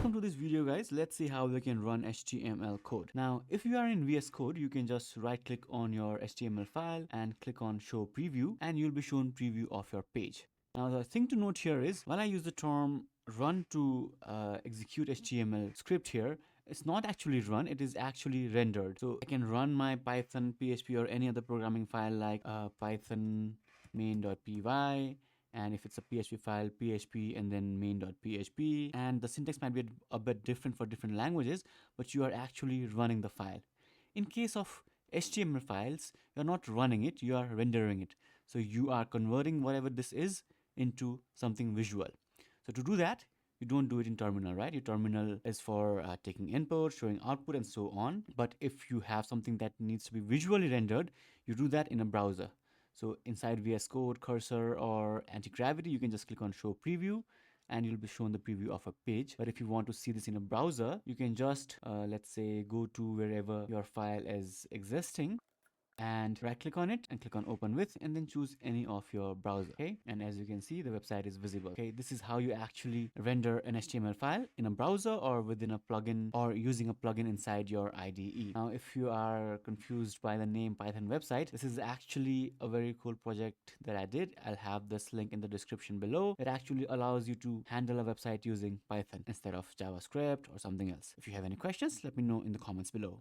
Welcome to this video, guys. Let's see how we can run HTML code. Now, if you are in VS Code, you can just right click on your HTML file and click on show preview, and you'll be shown preview of your page. Now, the thing to note here is when I use the term run to execute HTML script here, it's not actually run, it is actually rendered. So I can run my Python, PHP or any other programming file like Python main.py, and if it's a PHP file, PHP and then main.php, and the syntax might be a bit different for different languages, but you are actually running the file. In case of HTML files, you're not running it, you are rendering it. So you are converting whatever this is into something visual. So to do that, you don't do it in terminal, right? Your terminal is for taking input, showing output and so on. But if you have something that needs to be visually rendered, you do that in a browser. So inside VS Code, Cursor or Anti-Gravity, you can just click on show preview and you'll be shown the preview of a page. But if you want to see this in a browser, you can just let's say go to wherever your file is existing and right click on it and click on open with, and then choose any of your browser. Okay, and as you can see, the website is visible. Okay, this is how you actually render an HTML file in a browser or within a plugin or using a plugin inside your IDE. Now, if you are confused by the name Python website, this is actually a very cool project that I did. I'll have this link in the description below. It actually allows you to handle a website using Python instead of JavaScript or something else. If you have any questions, let me know in the comments below.